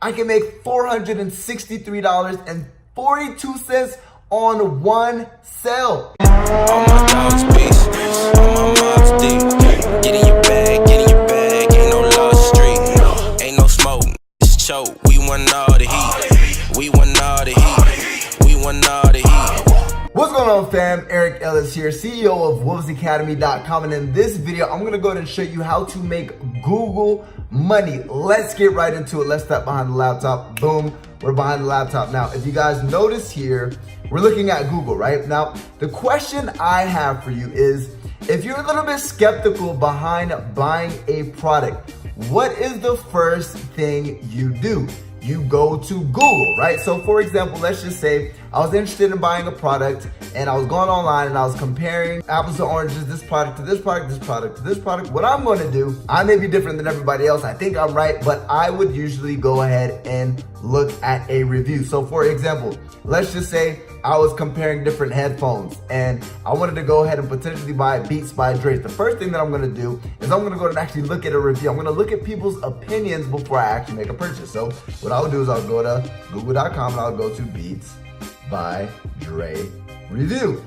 I can make $463.42 on one sale. All my dogs peace, all my mobs deep. Get in your bag, ain't no lost street. Ain't no smoke, it's choke. We want all the heat, we want all the heat, we want all the heat. What's going on, fam? Eric Ellis here, CEO of wolvesacademy.com, and in this video, I'm gonna go ahead and show you how to make Google money. Let's get right into it. Let's step behind the laptop. Boom, we're behind the laptop. Now, if you guys notice here, we're looking at Google, right? Now, the question I have for you is, if you're a little bit skeptical behind buying a product, what is the first thing you do? You go to Google, right? So for example, let's just say I was interested in buying a product and I was going online and I was comparing apples to oranges, this product to this product, this product to this product. What I'm going to do, I may be different than everybody else. I think I'm right, but I would usually go ahead and look at a review. So for example, let's just say I was comparing different headphones and I wanted to go ahead and potentially buy Beats by Dre. The first thing that I'm gonna do is I'm gonna go and actually look at a review. I'm gonna look at people's opinions before I actually make a purchase. So what I'll do is I'll go to google.com and I'll go to Beats by Dre review,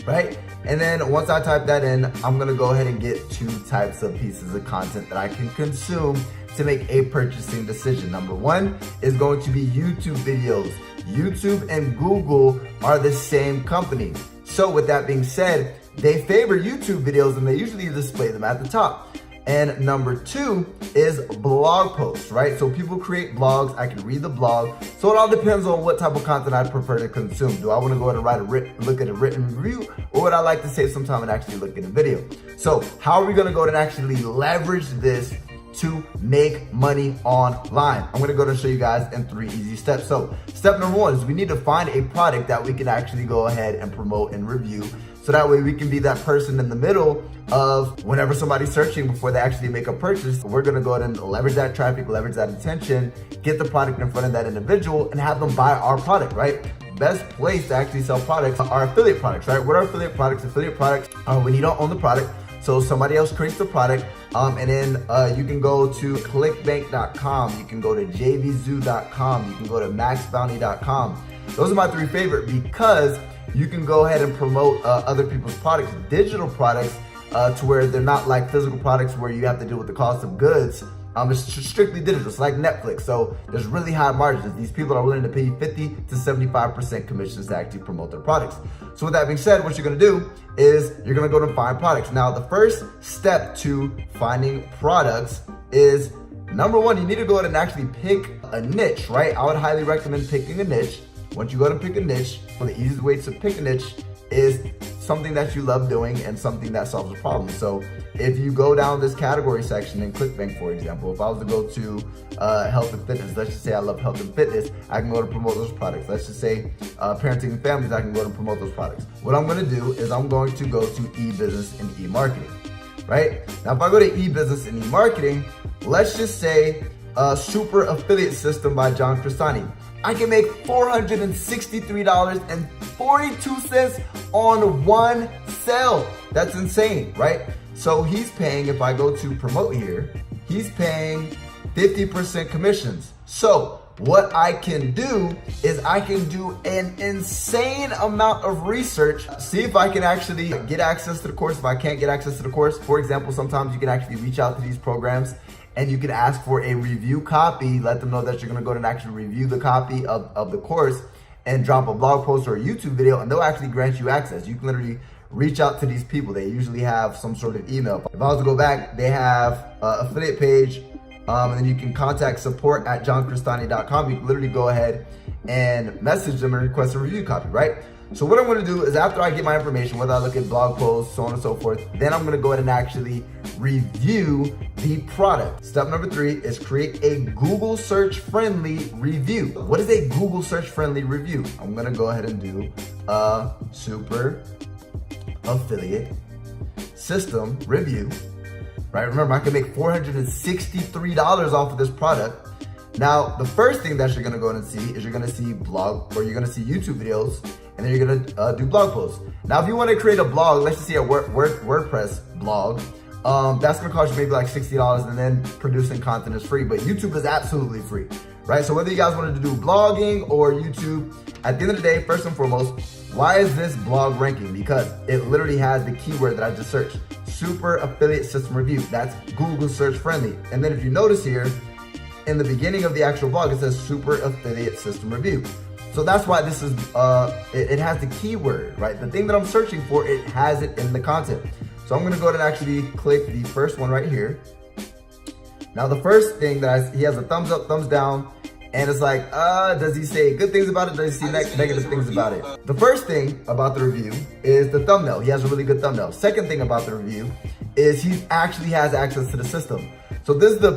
right? And then once I type that in, I'm gonna go ahead and get two types of pieces of content that I can consume to make a purchasing decision. Number one is going to be YouTube videos. YouTube and Google are the same company. So with that being said, they favor YouTube videos and they usually display them at the top. And number two is blog posts, right? So people create blogs, I can read the blog. So it all depends on what type of content I prefer to consume. Do I want to go ahead and look at a written review, or would I like to save some time and actually look at a video? So how are we gonna go ahead and actually leverage this to make money online? I'm gonna go to show you guys in 3 easy steps. So step number one is we need to find a product that we can actually go ahead and promote and review. So that way we can be that person in the middle of whenever somebody's searching before they actually make a purchase. We're gonna go ahead and leverage that traffic, leverage that attention, get the product in front of that individual and have them buy our product, right? Best place to actually sell products are affiliate products, right? What are affiliate products? Affiliate products are when you don't own the product. So somebody else creates the product, and then you can go to clickbank.com, you can go to jvzoo.com, you can go to maxbounty.com. Those are my 3 favorite because you can go ahead and promote other people's products, digital products, to where they're not like physical products where you have to deal with the cost of goods. It's strictly digital. It's like Netflix. So there's really high margins. These people are willing to pay 50 to 75% commissions to actually promote their products. So with that being said, what you're gonna do is you're gonna go to find products. Now, the first step to finding products is, number one, you need to go ahead and actually pick a niche, right? I would highly recommend picking a niche. Once you go to pick a niche, one of the easiest ways to pick a niche is something that you love doing and something that solves a problem. So if you go down this category section in ClickBank, for example, if I was to go to health and fitness, let's just say I love health and fitness, I can go to promote those products. Let's just say parenting and families, I can go to promote those products. What I'm gonna do is I'm going to go to e-business and e-marketing, right? Now, if I go to e-business and e-marketing, let's just say Super Affiliate System by John Crestani. I can make $463.42 on one sale. That's insane, right? So he's paying, if I go to promote here, he's paying 50% commissions. So what I can do is I can do an insane amount of research, see if I can actually get access to the course. If I can't get access to the course, for example, sometimes you can actually reach out to these programs and you can ask for a review copy, let them know that you're gonna go and actually review the copy of the course and drop a blog post or a YouTube video, and they'll actually grant you access. You can literally reach out to these people. They usually have some sort of email. If I was to go back, they have an affiliate page, and then you can contact support@johncrestani.com. You can literally go ahead and message them and request a review copy, right? So what I'm gonna do is after I get my information, whether I look at blog posts, so on and so forth, then I'm gonna go ahead and actually review the product. Step number 3 is create a Google search friendly review. What is a Google search friendly review? I'm gonna go ahead and do a Super Affiliate System review, right? Remember, I can make $463 off of this product. Now, the first thing that you're gonna go and see is you're gonna see blog, or you're gonna see YouTube videos, and then you're gonna do blog posts. Now, if you wanna create a blog, let's just say a WordPress blog, that's gonna cost you maybe like $60, and then producing content is free. But YouTube is absolutely free, right? So whether you guys wanted to do blogging or YouTube, at the end of the day, first and foremost, why is this blog ranking? Because it literally has the keyword that I just searched, Super Affiliate System Review. That's Google search friendly. And then if you notice here, in the beginning of the actual blog, it says Super Affiliate System Review. So that's why this is, it has the keyword, right? The thing that I'm searching for, it has it in the content. So I'm gonna go ahead and actually click the first one right here. Now the first thing that he has a thumbs up, thumbs down, and it's like, does he say good things about it? Does he say negative things about it? The first thing about the review is the thumbnail. He has a really good thumbnail. Second thing about the review is he actually has access to the system. So this is the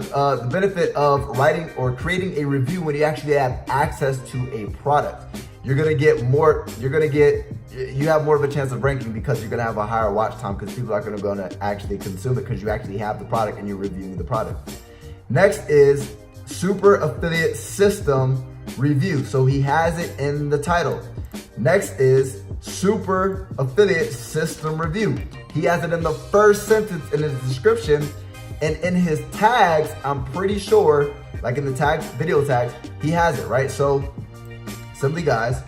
benefit of writing or creating a review when you actually have access to a product. You're gonna get more, you have more of a chance of ranking because you're gonna have a higher watch time because people are gonna actually consume it because you actually have the product and you're reviewing the product. Next is Super Affiliate System Review. So he has it in the title. Next is Super Affiliate System Review. He has it in the first sentence in his description. And in his tags, I'm pretty sure, like in the tags, video tags, he has it, right? So simply guys,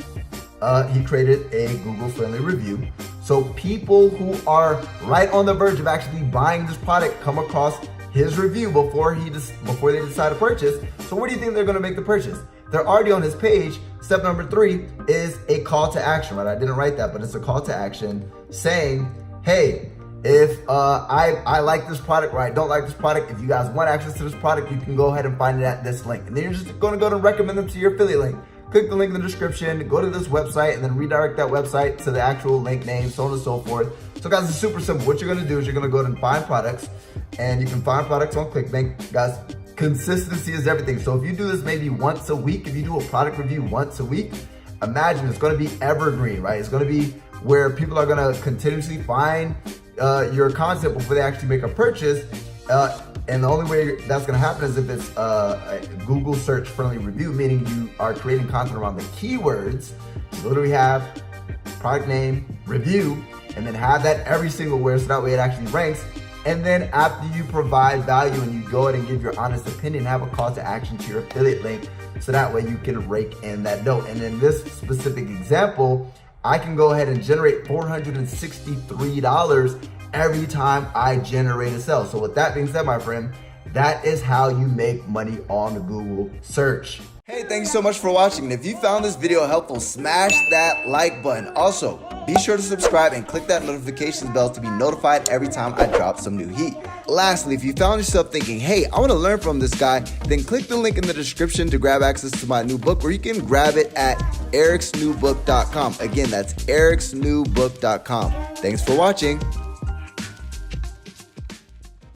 he created a Google friendly review. So people who are right on the verge of actually buying this product come across his review before they decide to purchase. So what do you think they're gonna make the purchase? They're already on his page. Step number 3 is a call to action, right? I didn't write that, but it's a call to action saying, hey, if I like this product or I don't like this product, if you guys want access to this product, you can go ahead and find it at this link. And then you're just gonna go to recommend them to your affiliate link. Click the link in the description, go to this website, and then redirect that website to the actual link name, so on and so forth. So guys, it's super simple. What you're gonna do is you're gonna go and find products, and you can find products on ClickBank. Guys, consistency is everything. So if you do this maybe once a week, if you do a product review once a week, imagine it's gonna be evergreen, right? It's gonna be where people are gonna continuously find your content before they actually make a purchase. And the only way that's gonna happen is if it's a Google search friendly review, meaning you are creating content around the keywords. You literally have product name, review, and then have that every single where, so that way it actually ranks. And then after you provide value and you go ahead and give your honest opinion, have a call to action to your affiliate link, so that way you can rake in that dough. And in this specific example, I can go ahead and generate $463 every time I generate a sale. So with that being said, my friend, that is how you make money on the Google search. Hey, thank you so much for watching. And if you found this video helpful, smash that like button. Also, be sure to subscribe and click that notification bell to be notified every time I drop some new heat. Lastly, if you found yourself thinking, hey, I want to learn from this guy, then click the link in the description to grab access to my new book, or you can grab it at ericsnewbook.com. Again, that's ericsnewbook.com. Thanks for watching.